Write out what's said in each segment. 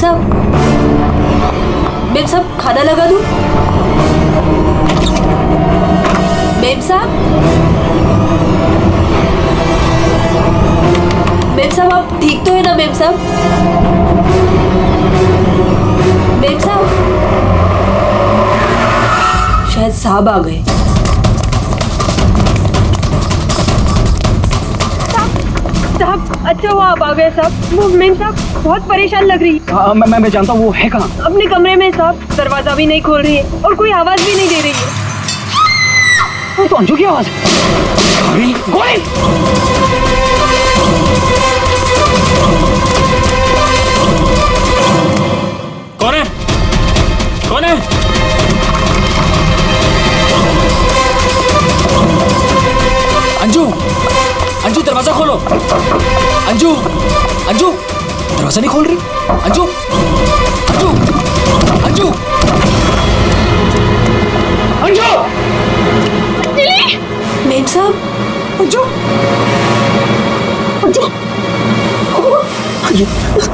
साहब, मेम साहब खाना लगा दूं? मेम साहब, मेम साहब आप ठीक तो है ना मेम साहब? मेम साहब, शायद साहब आ गए। साहब अच्छा हुआ आप आ गए साहब। वो मेम साहब बहुत परेशान लग रही है। मैं जानता हूँ वो है कहाँ? अपने कमरे में साहब, दरवाजा भी नहीं खोल रही है और कोई आवाज भी नहीं दे रही है। वो तो अंजू की आवाज। गोली गोली। कौन है? कौन है? अंजू, अंजू दरवाजा खोलो। अंजू, अंजू दरवाजा नहीं खोल रही। अंजू, अंजू, अंजू, अंजू। मेम साहब, अंजू, अंजू, अंजू,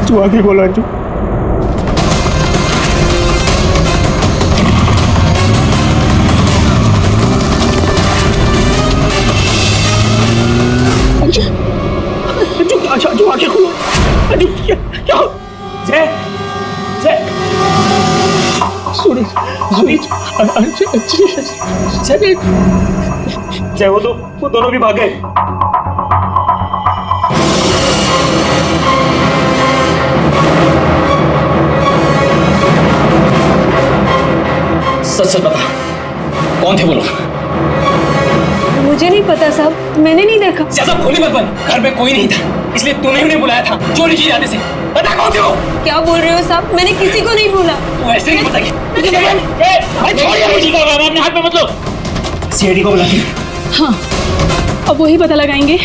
तू आगे बोलो अंजू। अंजू आगे खोलो। अंजू क्या? जय जय सुनील जय वो दोनों भी भाग गए। सच सच बता, कौन थे वो लोग? मुझे नहीं पता साहब, मैंने नहीं देखा। ज्यादा भोली मत बन, घर में कोई नहीं था इसलिए तूने उन्हें बुलाया था चोरी की इरादे से। बता कौन थे वो? क्या बोल रहे हो साहब, मैंने किसी को नहीं बोला। तू ऐसे नहीं बताएगी। अपने हाथ में मत लो। सीआईडी को बुलाती। हाँ, अब वही पता लगाएंगे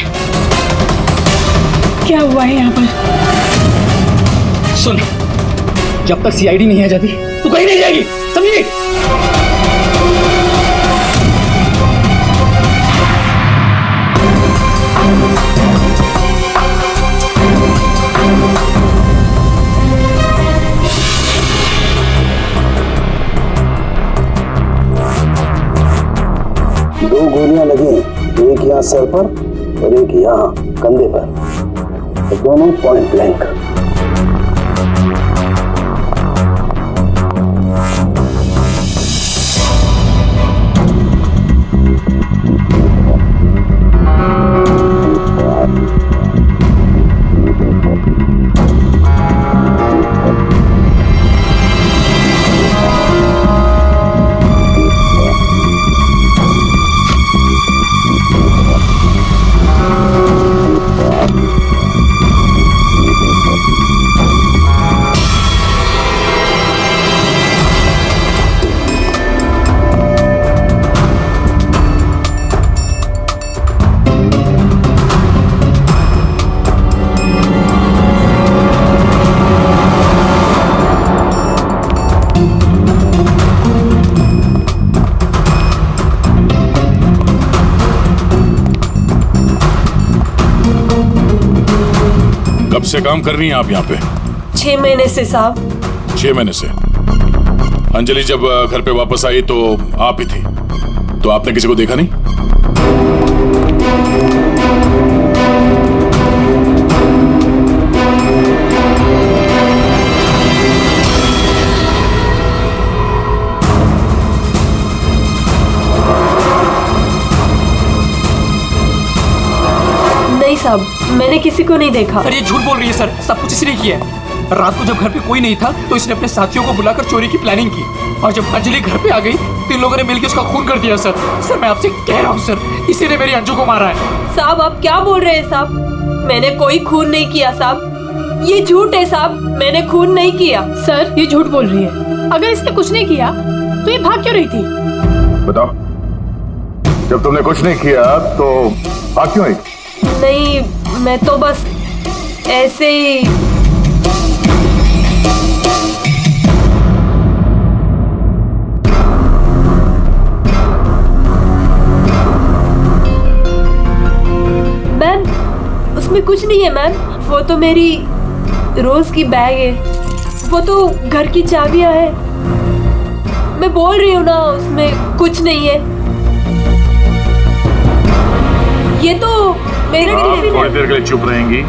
क्या हुआ है यहाँ पर। सुन, जब तक सीआईडी नहीं आ जाती तू कहीं नहीं जाएगी, समझी? दो गोलियां लगी, एक यहाँ सर पर और एक यहाँ कंधे पर, दोनों पॉइंट ब्लैंक। कब से काम कर रही हैं आप यहाँ पे? 6 महीने से साहब। 6 महीने से? अंजलि जब घर पे वापस आई तो आप ही थी, तो आपने किसी को देखा नहीं? नहीं साहब, मैंने किसी को नहीं देखा। सर ये झूठ बोल रही है सर, सब कुछ इसने किया है। रात को जब घर पे कोई नहीं था तो इसने अपने साथियों को बुलाकर चोरी की प्लानिंग की और जब अंजलि घर पे आ गई तो इन लोगों ने मिलकर उसका खून कर दिया। सर सर मैं आपसे कह रहा हूँ सर, इसी ने मेरी अंजू को मारा है। साहब आप क्या बोल रहे हैं साहब? मैंने कोई खून नहीं किया साहब, ये झूठ है साहब, मैंने खून नहीं किया। सर ये झूठ बोल रही है, अगर इसने कुछ नहीं किया तो ये भाग क्यों रही थी? बताओ, जब तुमने कुछ नहीं किया तो भाग क्यों आई? नहीं, मैं तो बस ऐसे ही। मैम उसमें कुछ नहीं है मैम, वो तो मेरी रोज की बैग है, वो तो घर की चाबियां है। मैं बोल रही हूँ ना, उसमें कुछ नहीं है। ये तो मेरा टिफिन थोड़ी है। देर के लिए चुप रहेंगी?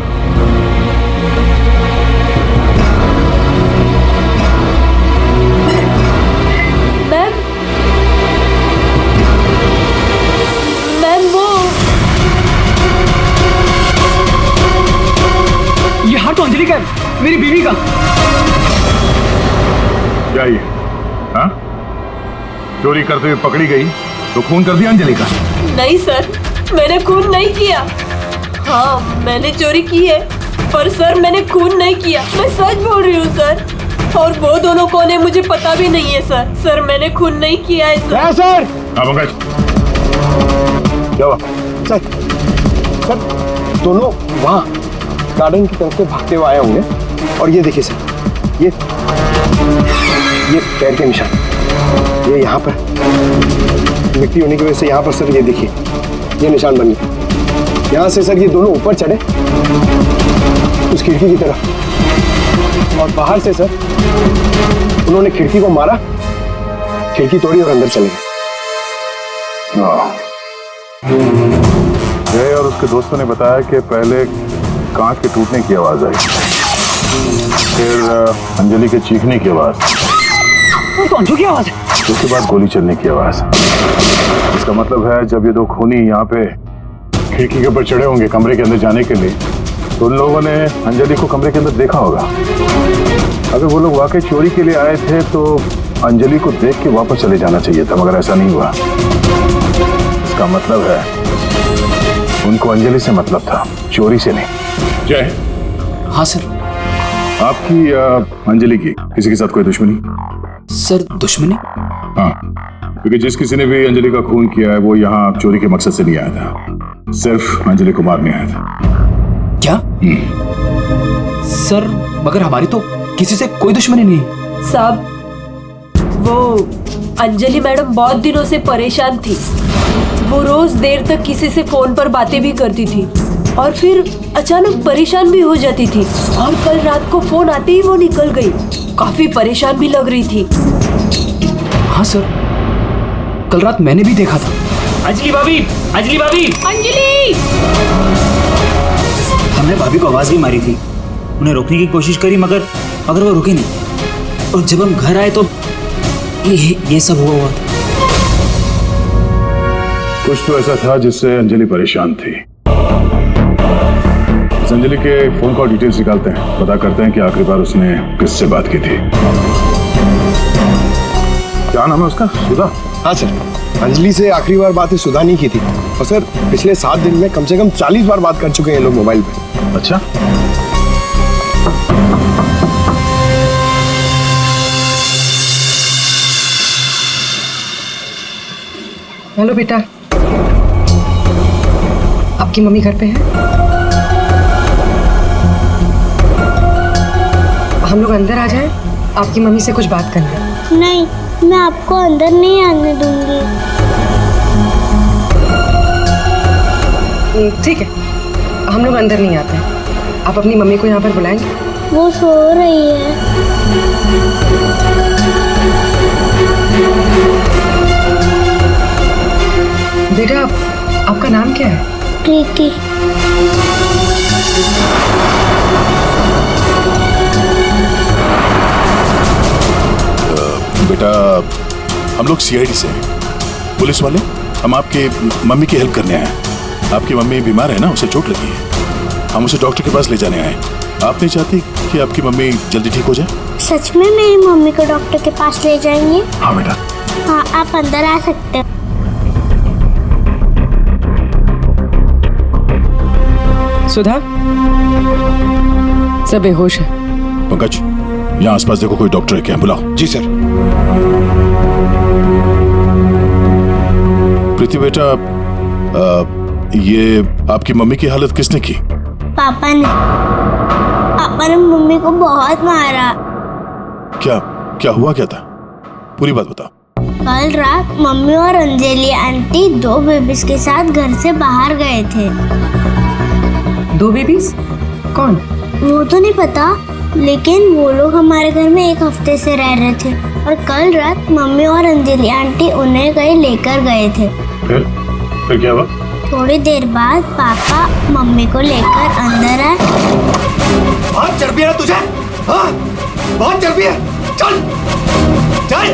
मैम, मैम वो ये हार तो अंजलि का है, मेरी बीवी का। क्या ये? हाँ? चोरी करते हुए पकड़ी गई तो खून कर दिया अंजलि का? नहीं सर, मैंने खून नहीं किया। हाँ, मैंने चोरी की है, पर सर मैंने खून नहीं किया। मैं सच बोल रही हूँ सर। और वो दोनों कौन है मुझे पता भी नहीं है सर। सर मैंने खून नहीं किया है सर। सर हाँ पंकज, क्या हुआ? सर दोनों वहाँ गार्डन की तरफ से भागते हुए आए होंगे। और ये देखिए सर, ये पैर के निशान, ये यहाँ पर मिट्टी होने की वजह से यहाँ पर सर ये देखिए ये निशान बन गए। यहाँ से सर ये दोनों ऊपर चढ़े उस खिड़की की तरफ, और बाहर से सर उन्होंने खिड़की को मारा, खिड़की तोड़ी और अंदर चले गए। जय और उसके दोस्तों ने बताया कि पहले कांच के टूटने की आवाज आई, फिर अंजलि के चीखने की आवाज, तो अंजू की आवाज है। उसके बाद गोली चलने की आवाज। इसका मतलब है जब ये दो खूनी यहाँ पे खिड़की के ऊपर चढ़े होंगे कमरे के अंदर जाने के लिए, तो उन लोगों ने अंजलि को कमरे के अंदर देखा होगा। अगर वो लोग वाकई चोरी के लिए आए थे तो अंजलि को देख के वापस चले जाना चाहिए था, मगर ऐसा नहीं हुआ। इसका मतलब है उनको अंजलि से मतलब था, चोरी से नहीं। जय। हाँ सर। आपकी अंजलि की किसी के साथ कोई दुश्मनी? सर दुश्मनी? हाँ, क्योंकि जिस किसी ने भी अंजलि का खून किया है वो यहाँ चोरी के मकसद से नहीं आया था, सिर्फ अंजलि को मारने आया था। क्या? सर मगर हमारी तो किसी से कोई दुश्मनी नहीं। साहब, वो अंजलि मैडम बहुत दिनों से परेशान थी। वो रोज देर तक किसी से फोन पर बातें भी करती थी और फिर अचानक परेशान भी हो जाती थी। और कल रात को फोन आते ही वो निकल गई। काफी परेशान भी लग रही थी। हाँ सर, कल रात मैंने भी देखा था। अंजलि भाभी, अंजलि भाभी। अंजलि! हमने भाभी को आवाज भी मारी थी, उन्हें रोकने की कोशिश करी मगर वो रुके नहीं। और जब हम घर आए तो ये सब हुआ था। कुछ तो ऐसा था जिससे अंजलि परेशान थी। इस अंजलि के फोन कॉल डिटेल्स निकालते हैं, पता करते हैं कि आखिरी बार उसने किससे बात की थी। क्या नाम है उसका? सुधा? हाँ सर, अंजलि से आखिरी बार बात सुधा नहीं की थी। और सर पिछले 7 दिन में कम से कम 40 बार बात कर चुके हैं लोग मोबाइल पे। अच्छा, हेलो बेटा, आपकी मम्मी घर पे है? हम लोग अंदर आ जाएं? आपकी मम्मी से कुछ बात करनी है। नहीं, मैं आपको अंदर नहीं आने दूंगी। ठीक है, हम लोग अंदर नहीं आते। आप अपनी मम्मी को यहाँ पर बुलाएंगे? वो सो रही है। बेटा, आपका नाम क्या है? प्रीति। बेटा हम लोग सीआईडी से हैं, पुलिस वाले। हम आपके मम्मी की हेल्प करने आए हैं। आपकी मम्मी बीमार है ना, उसे चोट लगी है, हम उसे डॉक्टर के पास ले जाने आए। आप नहीं चाहती कि आपकी मम्मी जल्दी ठीक हो जाए? सच में मेरी मम्मी को डॉक्टर के पास ले जाएंगे? हाँ बेटा। हाँ, आप अंदर आ सकते हो। सुधा, सब बेहोश है। पंकज, यहाँ आसपास देखो कोई डॉक्टर है क्या, बुलाओ। जी सर। प्रीति बेटा, ये आपकी मम्मी की हालत किसने की? पापा ने मम्मी को बहुत मारा। क्या हुआ, क्या था? पूरी बात बताओ। कल रात मम्मी और अंजलि आंटी 2 बेबीज के साथ घर से बाहर गए थे। 2 बेबीज? कौन? वो तो नहीं पता, लेकिन वो लोग हमारे घर में एक हफ्ते से रह रहे थे और कल रात मम्मी और अंजलि आंटी उन्हें कहीं लेकर गए थे। फिर क्या हुआ? थोड़ी देर बाद पापा मम्मी को लेकर अंदर आए। बहुत चर्बी है तुझे, हाँ? बहुत चर्बी है। चल चल,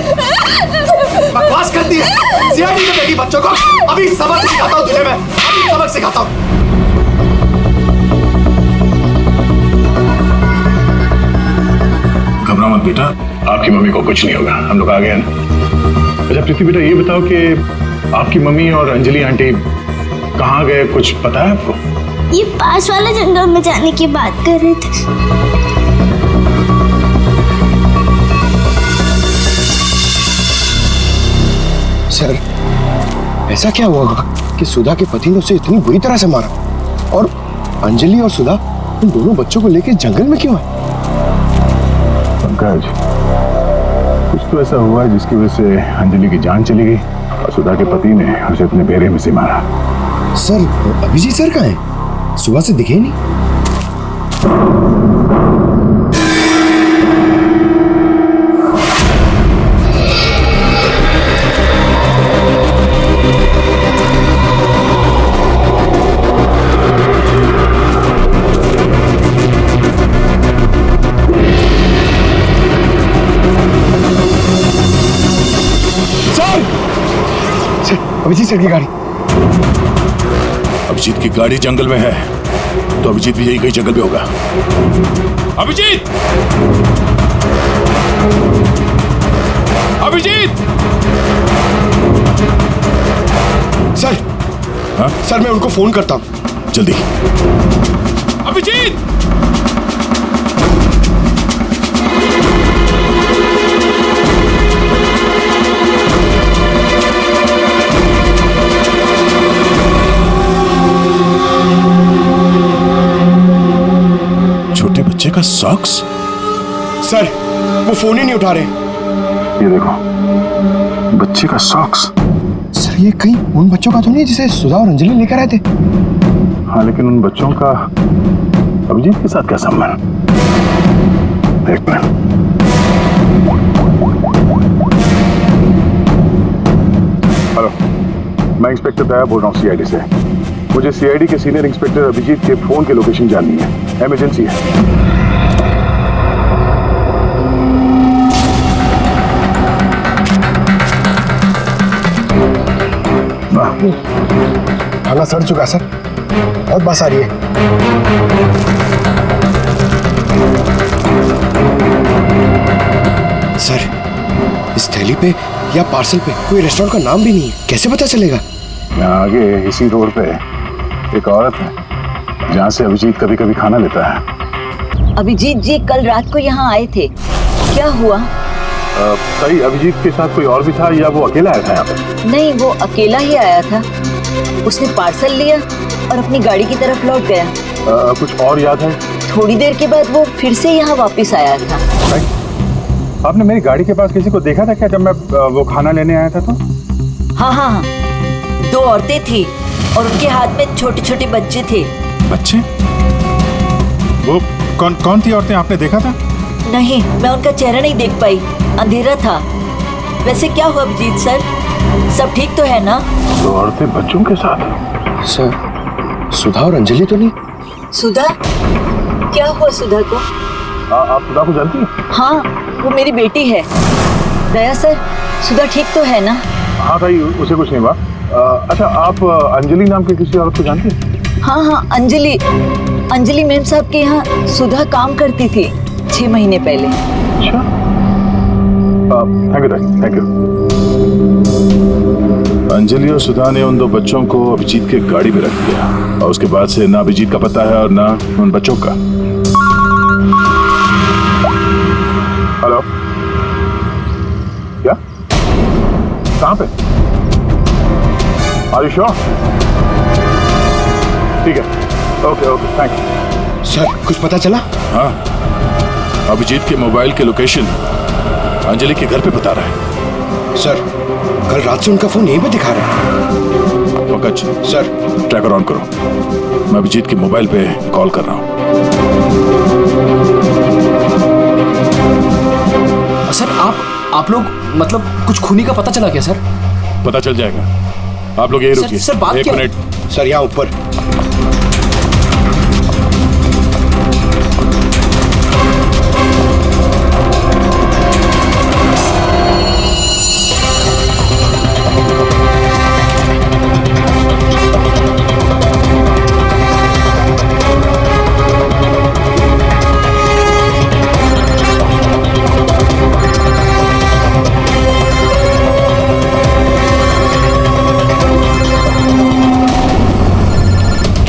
बकवास करती है, सीआईडी में देगी बच्चों को। अभी सबक सिखाता हूँ तुझे मैं, अभी सबक सिखाता हूँ। घबरा मत बेटा, आपकी मम्मी को कुछ नहीं होगा, हम लोग आ गए ना। अच्छा प्रीति बेटा, ये बताओ कि आपकी मम्मी और अंजलि आंटी कहाँ गए, कुछ पता है आपको? ये पास वाले जंगल में जाने की बात कर रहे थे। सर, ऐसा क्या हुआ कि सुधा के पति ने उसे इतनी बुरी तरह से मारा और अंजलि और सुधा उन दोनों बच्चों को लेकर जंगल में क्यों है? पंकज, कुछ तो ऐसा हुआ है जिसकी वजह से अंजलि की जान चली गई और सुधा के पति ने उसे अपने बेरे में से मारा। सर, अभिजीत सर कहाँ है? सुबह से दिखे नहीं। अभिजीत सर की गाड़ी। अभिजीत की गाड़ी जंगल में है, तो अभिजीत भी यही कहीं जंगल में होगा। अभिजीत! अभिजीत! सर, हाँ? सर मैं उनको फोन करता हूँ। जल्दी। अभिजीत! बच्चे का सॉक्स? सर, वो फोन ही नहीं उठा रहे। ये देखो, बच्चे का सॉक्स। सर, ये कहीं उन बच्चों का तो नहीं जिसे सुधा और अंजलि लेकर आए थे? हाँ, लेकिन उन बच्चों का अभिजीत के साथ क्या संबंध? एक मिनट। हेलो, मैं इंस्पेक्टर दया बोल रहा हूँ सीआईडी से। मुझे सीआईडी के सीनियर इंस्पेक्टर अभिजीत के फोन की लोकेशन जाननी है, इमरजेंसी है। थाना सड़ चुका सर, बहुत बस आ रही है। सर, इस थैली पे या पार्सल पे कोई रेस्टोरेंट का नाम भी नहीं है, कैसे पता चलेगा? यहाँ आगे इसी रोड पे एक औरत है जहाँ से अभिजीत कभी कभी खाना लेता है। अभिजीत जी कल रात को यहाँ आए थे, क्या हुआ? सही, अभिजीत के साथ कोई और भी था या वो अकेला आया था यहाँ पे? नहीं, वो अकेला ही आया था। उसने पार्सल लिया और अपनी गाड़ी की तरफ लौट गया। कुछ और याद है? थोड़ी देर के बाद वो फिर से यहाँ वापस आया था। आपने मेरी गाड़ी के पास किसी को देखा था क्या जब मैं वो खाना लेने आया था तो? हाँ, 2 औरतें थी और उनके हाथ में छोटे छोटे बच्चे थे। बच्चे? वो कौन थी औरतें, आपने देखा था? नहीं, मैं उनका चेहरा नहीं देख पाई, अंधेरा था। वैसे क्या हुआ अभिजीत सर, सब ठीक तो है ना? 2 औरतें बच्चों के साथ? सर, सुधा और अंजलि तो नहीं? सुधा? क्या हुआ सुधा को? आप सुधा को जानती हैं? हाँ, वो मेरी बेटी है। दया सर, सुधा ठीक तो है ना? हाँ भाई, उसे कुछ नहीं हुआ। अच्छा, आप अंजलि नाम के किसी औरत को जानती हैं? हाँ, अंजलि मैम साहब के यहाँ सुधा काम करती थी 6 महीने पहले। अच्छा, थैंक यू। अंजलि और सुधा ने उन 2 बच्चों को अभिजीत के गाड़ी में रख दिया और उसके बाद से ना अभिजीत का पता है और ना उन बच्चों का। हेलो, क्या? कहाँ पे? Are you sure? ठीक है, ओके, थैंक यू। सर, कुछ पता चला? हाँ, अभिजीत के मोबाइल के लोकेशन अंजलि के घर पे बता रहा है। सर, कल रात से उनका फोन यहीं पे दिखा रहा है। पंकज सर, ट्रैकर ऑन करो, मैं अभिजीत के मोबाइल पे कॉल कर रहा हूँ। आप लोग मतलब कुछ खूनी का पता चला क्या सर? पता चल जाएगा, आप लोग यही सर, रुकिए। सर, बात एक क्या है? मिनट। सर यहाँ ऊपर।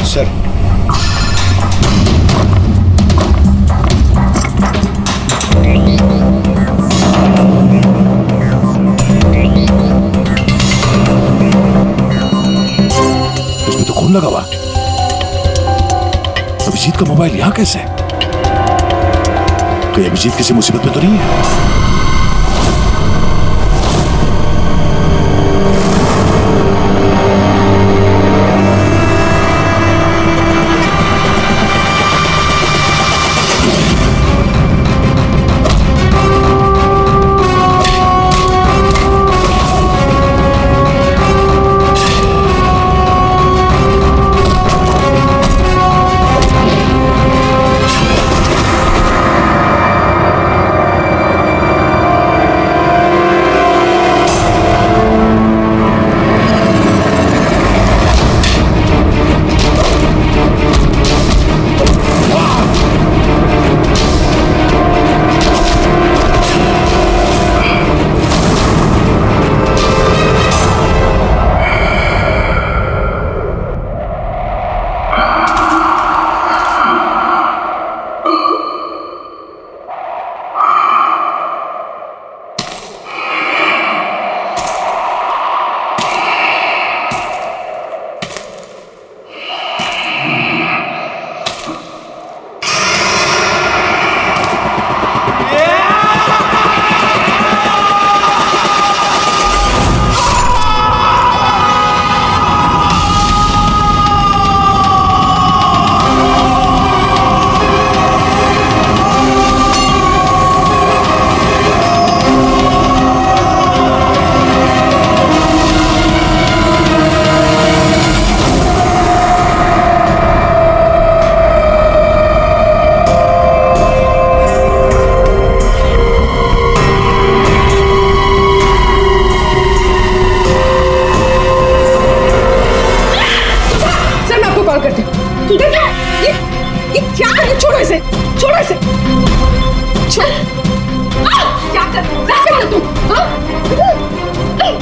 सर इसमें तो खून लगा हुआ। अभिजीत का मोबाइल यहाँ कैसे? कहीं अभिजीत किसी मुसीबत में तो नहीं है?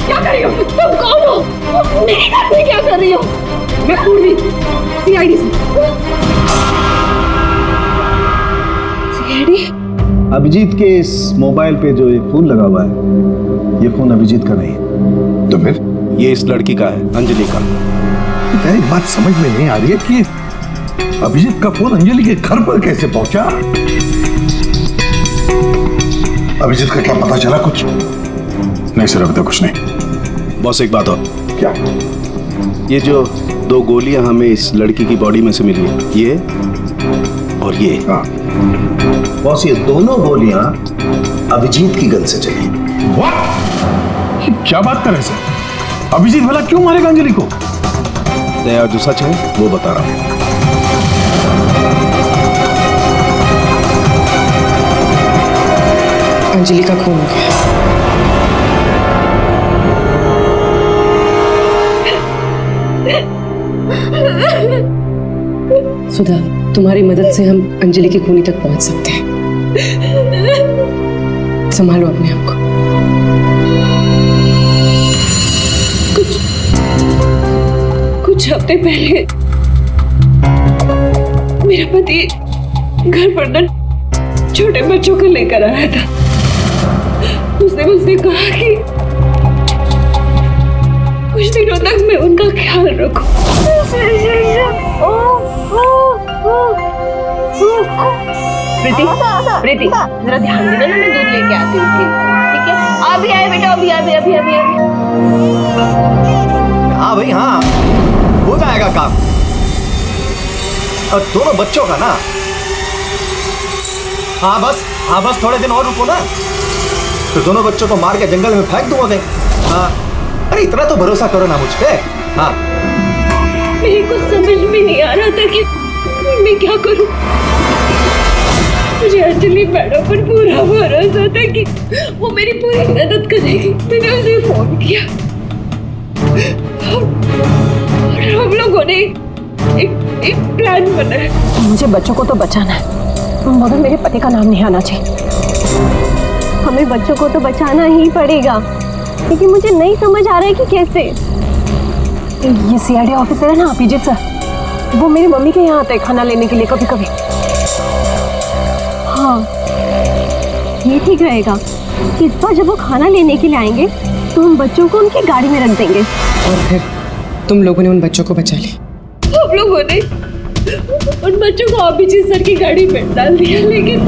क्या कर रही हो? तुम कौन हो? मेरे घर में क्या कर रही हो? मैं पूर्वी, सीआईडी से। सीआईडी? अभिजीत के इस मोबाइल पे जो एक फोन लगा हुआ है, ये फोन अभिजीत का नहीं है। तो फिर ये इस लड़की का है, अंजलि का। एक बात समझ में नहीं आ रही है कि अभिजीत का फोन अंजलि के घर पर कैसे पहुंचा? अभिजीत का क्या पता चला कुछ? नहीं सर, अभी तक कुछ नहीं। बॉस एक बात और। क्या? ये जो 2 गोलियां हमें इस लड़की की बॉडी में से मिली है, ये और ये। हाँ। बॉस ये दोनों गोलियां अभिजीत की गन से चली। What? क्या बात कर रहे हैं सर? अभिजीत भला क्यों मारेगा अंजलि को? और जो सच है वो बता रहा हूं। अंजलि का खून हो गया। सुधा, तुम्हारी मदद से हम अंजलि की खूनी तक पहुंच सकते हैं। संभालो अपने आप को। कुछ हफ्ते पहले मेरा पति घर पर न छोटे बच्चों को लेकर आया था। उसने मुझसे कहा कि कुछ दिनों तक मैं उनका ख्याल रखूं। प्रीति, प्रीति, जरा ध्यान देना, मैं दूध लेके आती हूँ, ठीक है? अभी आए बेटा, अभी। हाँ भाई हाँ, हो जाएगा काम। और दोनों बच्चों का ना। हाँ बस थोड़े दिन और रुको ना। तो दोनों बच्चों को मार के जंगल में फेंक दूंगा कहीं। हाँ, अरे इतना तो भरोसा करो ना मुझ पे। हाँ, मेरे को समझ में नहीं आ रहा था कि मैं क्या करूं। मुझे अंजलि मैडम पर पूरा भरोसा था कि वो मेरी पूरी मदद करेगी। मैंने उसे फोन किया और हम लोगों ने एक प्लान बनाया। मुझे बच्चों को तो बचाना है, मगर मेरे पति का नाम नहीं आना चाहिए। हमें बच्चों को तो बचाना ही पड़ेगा, लेकिन मुझे नहीं समझ आ रहा है कि कैसे। ये सीआईडी ऑफिसर है ना अभिजीत सर, वो मेरी मम्मी के यहाँ आते हैं खाना लेने के लिए कभी कभी। हाँ, ये ठीक रहेगा। इस बार जब वो खाना लेने के लिए आएंगे तो हम बच्चों को उनकी गाड़ी में रख देंगे। और फिर तुम लोगों ने उन बच्चों को बचा लिया। हम लोगों ने उन बच्चों को अभिजीत सर की गाड़ी में डाल दिया, लेकिन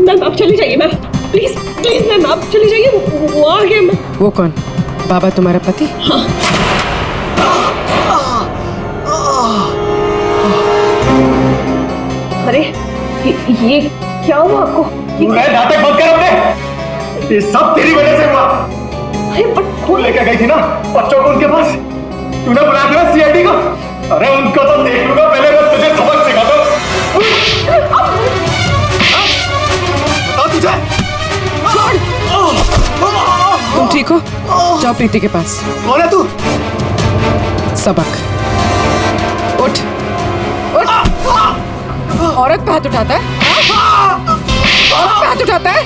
मैम आप चली जाइए। मैम प्लीज प्लीज मैम आप चली जाइए। वो आ गया। मैम वो कौन? बाबा तुम्हारा पति? हाँ। अरे ये क्या हुआ आपको? मैं नाटक बंद कर अपने। ये सब तेरी वजह से हुआ। अरे बट तू लेकर गई थी ना बच्चों को उनके पास, तूने बुला दिया सीआईडी को। अरे उनको तो देख लूंगा, पहले मैं तुझे सबक सिखा दूं। बताओ तुझे। तुम ठीक हो? जाओ प्रीति के पास। कौन है तू? सबक। उठ उठ। औरत पे हाथ उठाता है? औरत पे हाथ उठाता है?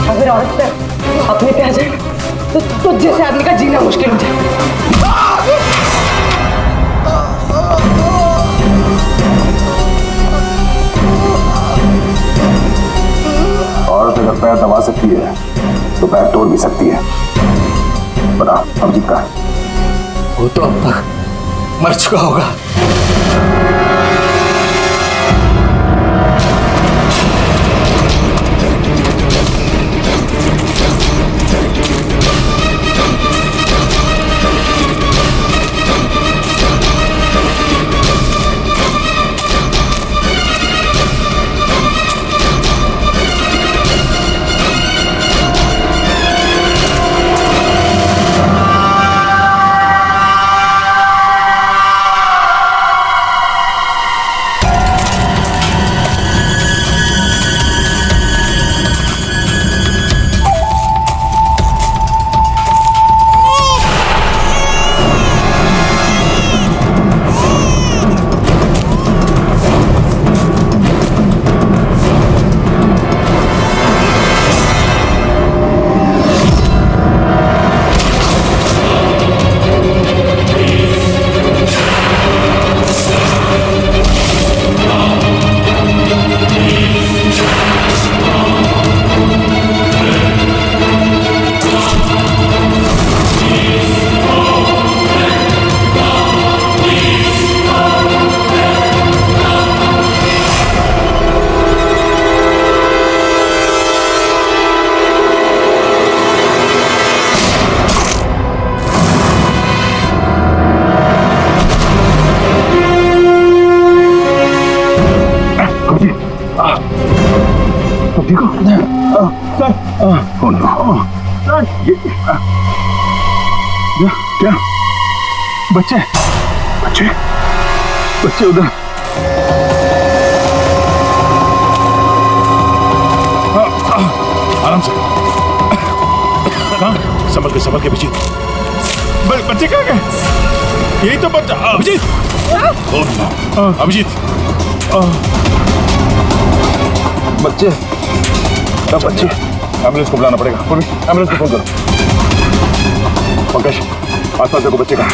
अगर औरत पे अपने पे आ जाए तो जैसे आदमी का जीना मुश्किल हो जाए। औरत अगर पैर दबा सकती है तो पैर तोड़ भी सकती है। बता अभिजीत कहाँ है? वो तो अब तक मर चुका होगा। क्या बच्चे बच्चे बच्चे उधर। आराम से। संभल के अभिजीत। बच्चे कहाँ गए? यही तो बच्चा। अभिजीत अभिजीत बच्चे बच्चे एम्बुलेंस को बुलाना पड़ेगा। एम्बुलेंस को फोन करो। पंकज आसपास देखो बच्चे कहाँ।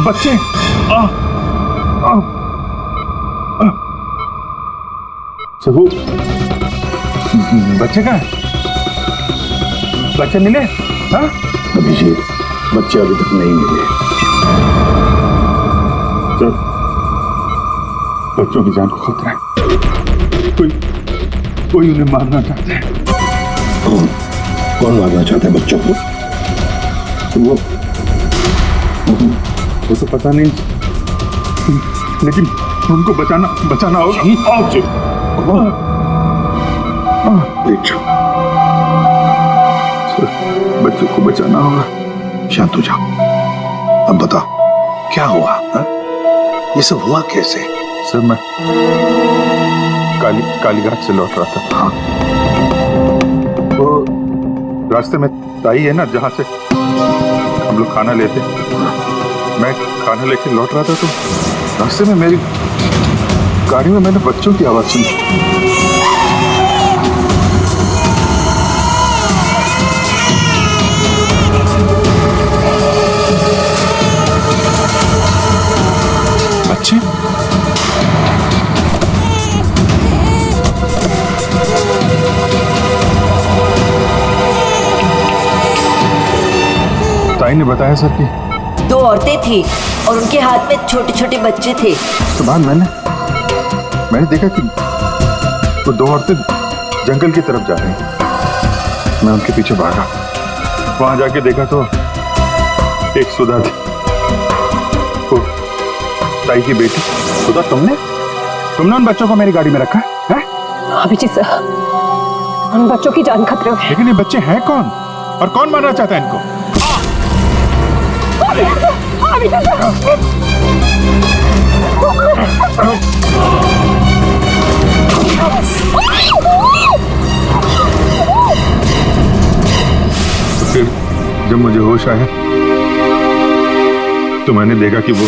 बच्चे सबू, बच्चे कहाँ? बच्चे मिले? हाँ? अभिजीत, बच्चे अभी तक नहीं मिले। सर, बच्चों की जान को खतरा है। कोई उन्हें मारना चाहता है। कौन मारना चाहता है बच्चों को? वो तो पता नहीं, लेकिन उनको बचाना होगा। आओ जी, बच्चों को बचाना होगा। शांत हो जाओ। अब बताओ क्या हुआ? हा? ये सब हुआ कैसे? सर, मैं कालीघाट से लौट रहा था। हाँ। वो रास्ते में ताई है ना, जहाँ से हम लोग खाना लेते, मैं खाना लेके लौट रहा था, तो रास्ते में मेरी गाड़ी में मैंने बच्चों की आवाज सुनी। बच्चे? ताई ने बताया सर कि 2 औरतें थी और उनके हाथ में छोटे छोटे बच्चे थे। तो बाद मैंने देखा कि वो 2 औरतें जंगल की तरफ जा रही हैं। मैं उनके पीछे भागा, वहां जाके देखा तो एक सुधा थी, वो ताई की बेटी। सुधा, तुमने उन बच्चों को मेरी गाड़ी में रखा है? अभिजीत सर, उन बच्चों की जान खतरे में। लेकिन ये बच्चे हैं कौन और कौन मारना चाहता है इनको? तो फिर जब मुझे होश आया तो मैंने देखा कि वो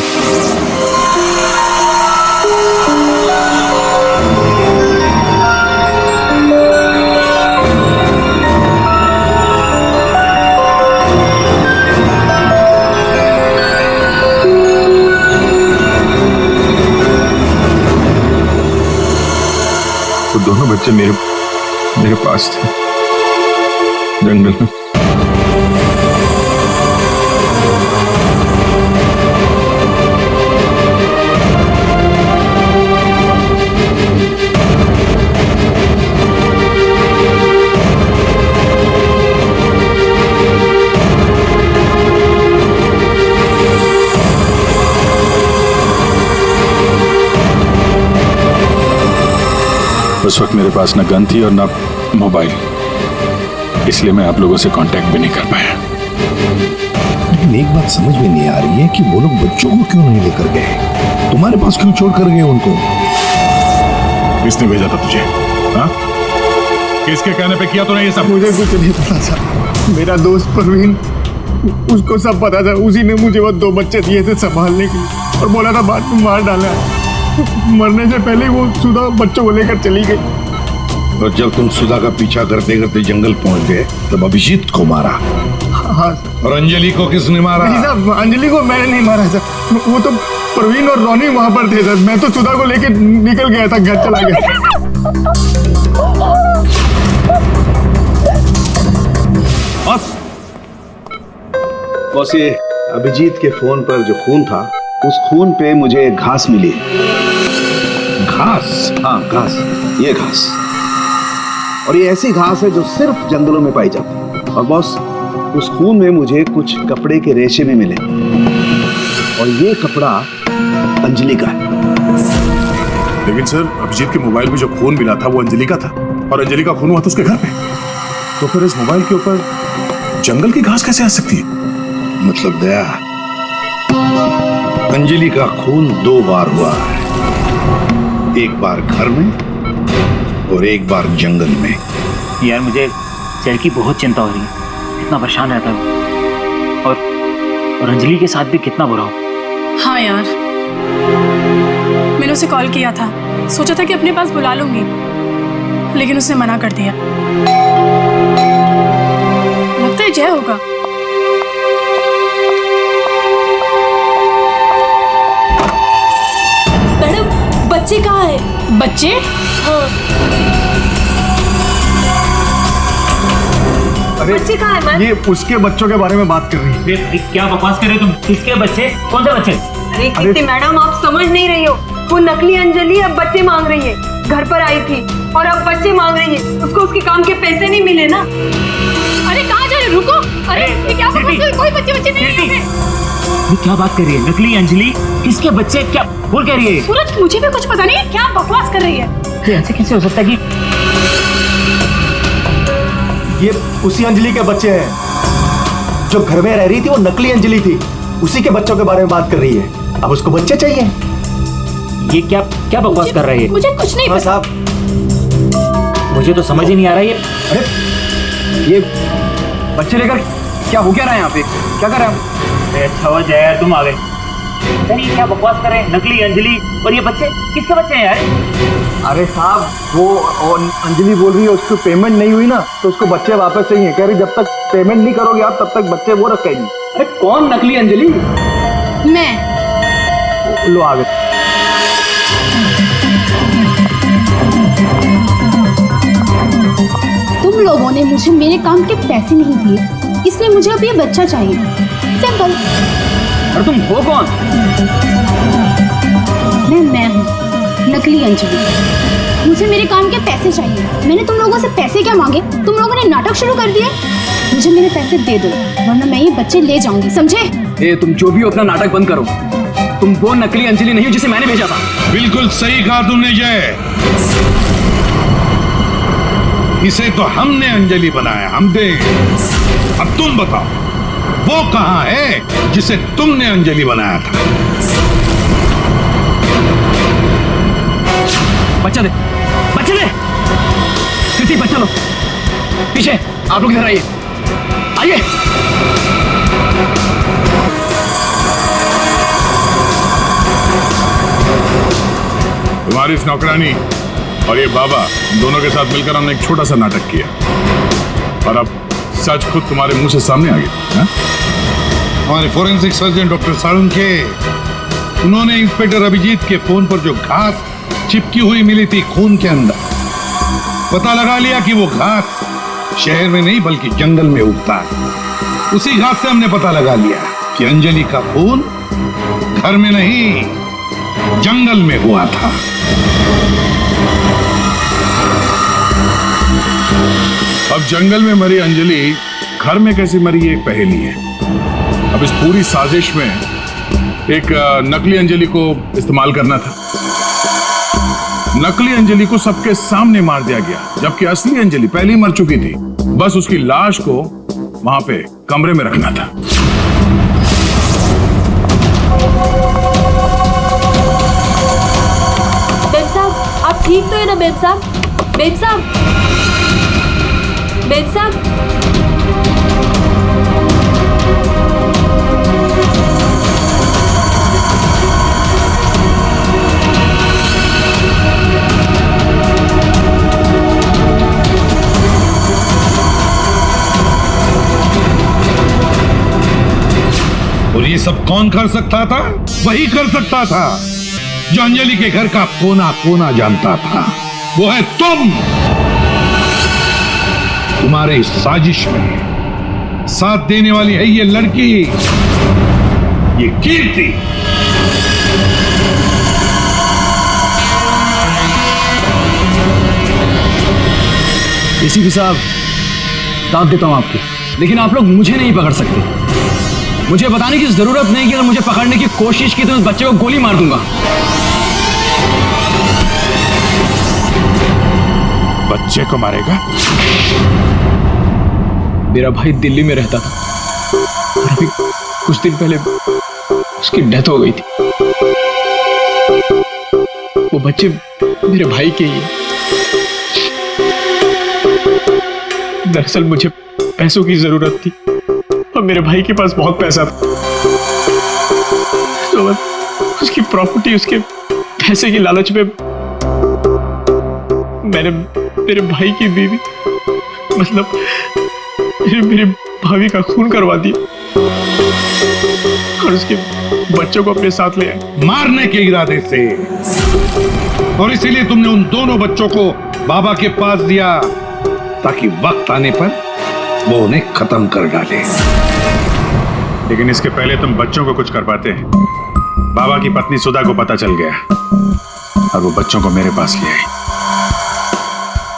दोनों बच्चे मेरे पास थे जंगल में। उस वक्त मेरे पास ना गन थी और ना मोबाइल, इसलिए मैं आप लोगों से कांटेक्ट भी नहीं कर पाया। लेकिन एक बात समझ में नहीं आ रही है कि वो लोग बच्चों को क्यों नहीं लेकर गए? तुम्हारे पास क्यों छोड़ कर गए उनको? किसने भेजा था तुझे? हाँ? किसके कहने पे किया तूने ये सब? मुझे कुछ नहीं पता था। मेरा दोस्त परवीन, उसको सब पता था। उसी ने मुझे वो 2 बच्चे दिए थे संभालने के लिए और बोला था बाद में मार डाला। मरने से पहले वो सुधा बच्चों को लेकर चली गई। और जब तुम सुधा का पीछा करते करते जंगल पहुंच गए तब अभिजीत को मारा। हाँ। और अंजलि को किसने मारा? नहीं साहब, अंजलि को मैंने नहीं मारा सर। वो तो परवीन और रोनी वहां पर थे सर। मैं तो सुधा को लेकर निकल गया था, घर चला गया। बस ये अभिजीत के फोन पर जो खून था, उस खून पे मुझे घास मिली। घास? हाँ, घास। ये घास, और ये ऐसी घास है जो सिर्फ जंगलों में पाई जाती है। और बॉस, उस खून में मुझे कुछ कपड़े के रेशे भी मिले, और ये कपड़ा अंजलि का है। लेकिन सर, अभिजीत के मोबाइल में जो खून मिला था वो अंजलि का था, और अंजलि का खून हुआ था उसके घर पे। तो फिर इस मोबाइल के ऊपर जंगल की घास कैसे आ सकती है? मतलब दया, अंजलि का खून 2 बार हुआ है, एक बार घर में और एक बार जंगल में। यार मुझे सर की बहुत चिंता हो रही है, इतना परेशान रहता है और अंजलि के साथ भी कितना बुरा हो। हाँ यार, मैंने उसे कॉल किया था, सोचा था कि अपने पास बुला लूंगी, लेकिन उसने मना कर दिया। लगता है जय होगा। बच्चे कहाँ हैं? बच्चे? हाँ। अरे बच्चे कहाँ हैं मैम? ये उसके बच्चों के बारे में बात कर रही है। क्या बकवास कर रहे हो तुम? किसके बच्चे? कौन से बच्चे? अरे कीर्ति मैडम, आप समझ नहीं रही हो। वो नकली अंजलि अब बच्चे मांग रही है। घर पर आई थी और अब बच्चे मांग रही है। उसको उसके काम के पैसे नहीं मिले ना। अरे कहाँ जा रहे हो? रुको। अरे ये क्या बकवास कर रही हो? कोई बच्चे नहीं है यहाँ पे। ये क्या बात कर रही है? नकली अंजलि? किसके बच्चे? क्या बोल कह रही है? सूरज, मुझे भी कुछ पता नहीं है, क्या बकवास कर रही है। ऐसे कैसे हो सकता है कि ये उसी अंजलि के बच्चे हैं जो घर में रह रही थी। वो नकली अंजलि थी, उसी के बच्चों के बारे में बात कर रही है। अब उसको बच्चे चाहिए। ये क्या क्या बकवास कर रही है? मुझे कुछ नहीं पता साहब, मुझे तो समझ ही नहीं आ रहा है। अरे ये बच्चे लेकर क्या हो क्या रहा है यहाँ पे? क्या कर रहे हैं? अच्छा हुआ जय यार तुम आ गए। ये क्या बकवास कर रहे हैं? नकली अंजलि और ये बच्चे किसके बच्चे हैं यार? अरे साहब, वो अंजलि बोल रही है उसको पेमेंट नहीं हुई ना, तो उसको बच्चे वापस चाहिए। कह रही जब तक पेमेंट नहीं करोगे आप तब तक बच्चे वो रखेगी। अरे कौन नकली अंजलि? मैं। लो आ गए। तुम लोगों ने मुझे मेरे काम के पैसे नहीं दिए, इसलिए मुझे अब ये बच्चा चाहिए। सिंपल। और तुम हो कौन? मैं हूँ नकली अंजलि। मुझे मेरे काम के पैसे चाहिए। मैंने तुम लोगों से पैसे क्या मांगे? तुम लोगों ने नाटक शुरू कर दिया। मुझे मेरे पैसे दे दो, वरना मैं ये बच्चे ले जाऊंगी, समझे? ए, तुम जो भी हो अपना नाटक बंद करो। तुम वो नकली अंजलि नहीं हो जिसे मैंने भेजा था। बिल्कुल सही कहा तुमने जय। इसे तो हमने अंजलि बनाया, हम दे। अब तुम बताओ वो कहां है जिसे तुमने अंजलि बनाया था? बच्चा दे, बच्चा दे। कृति बच्चा लो। पीछे आप लोग इधर आइए, आइए। तुम्हारी इस नौकरानी और ये बाबा दोनों के साथ मिलकर हमने एक छोटा सा नाटक किया और अब सच खुद तुम्हारे मुंह से सामने आ गया। हमारे फोरेंसिक सर्जन डॉक्टर साळुंखे, उन्होंने इंस्पेक्टर अभिजीत के फोन पर जो घास चिपकी हुई मिली थी खून के अंदर, पता लगा लिया कि वो घास शहर में नहीं बल्कि जंगल में उगता है। उसी घास से हमने पता लगा लिया कि अंजलि का खून घर में नहीं जंगल में हुआ था। अब जंगल में मरी अंजलि घर में कैसे मरी एक पहेली है। अब इस पूरी साजिश में एक नकली अंजलि को इस्तेमाल करना था। नकली अंजलि को सबके सामने मार दिया गया, जबकि असली अंजलि पहले ही मर चुकी थी। बस उसकी लाश को वहां पे कमरे में रखना था। बेब साहब, आप ठीक तो है ना बेब साहब? बेब साहब, बेब साहब। और ये सब कौन कर सकता था? वही कर सकता था जो अंजलि के घर का कोना कोना जानता था। वो है तुम। तुम्हारे इस साजिश में साथ देने वाली है ये लड़की, ये कीर्ति। एसीपी साहब, दाद देता हूं आपकी, लेकिन आप लोग मुझे नहीं पकड़ सकते। मुझे बताने की जरूरत नहीं कि अगर मुझे पकड़ने की कोशिश की तो उस बच्चे को गोली मार दूंगा। बच्चे को मारेगा? मेरा भाई दिल्ली में रहता था और अभी कुछ दिन पहले उसकी डेथ हो गई थी। वो बच्चे मेरे भाई के ही हैं। दरअसल मुझे पैसों की जरूरत थी और मेरे भाई के पास बहुत पैसा था, तो उसकी प्रॉपर्टी, उसके पैसे की लालच में मैंने मेरे भाई की बीवी, मतलब मेरे भाभी का खून करवा दिया। और उसके बच्चों को अपने साथ ले आए। मारने के इरादे से, और इसीलिए तुमने उन दोनों बच्चों को बाबा के पास दिया ताकि वक्त आने पर वो उन्हें खत्म कर डाले। लेकिन इसके पहले तुम बच्चों को कुछ कर पाते हैं। बाबा की पत्नी सुधा को पता चल गया और वो बच्चों को मेरे पास ले आई।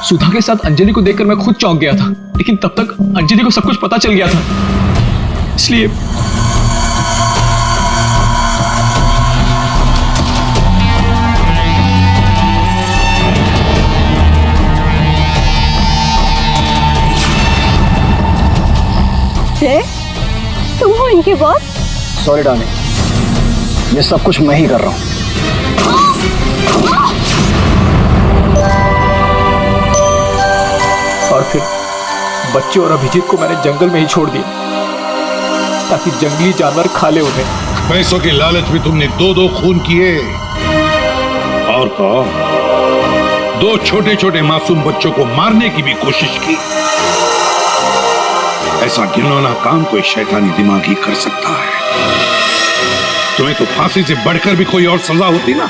सुधा के साथ अंजलि को देखकर मैं खुद चौंक गया था, लेकिन तब तक अंजलि को सब कुछ पता चल गया था, इसलिए तुम हो इनके बॉस? सॉरी डार्लिंग, ये सब कुछ मैं ही कर रहा हूँ। और फिर बच्चे और अभिजीत को मैंने जंगल में ही छोड़ दिया ताकि जंगली जानवर खा ले उन्हें। पैसों के लालच में तुमने दो खून किए, और तो दो छोटे छोटे मासूम बच्चों को मारने की भी कोशिश की। ऐसा घिनौना काम कोई शैतानी दिमाग ही कर सकता है। तुम्हें तो फांसी से बढ़कर भी कोई और सजा होती ना।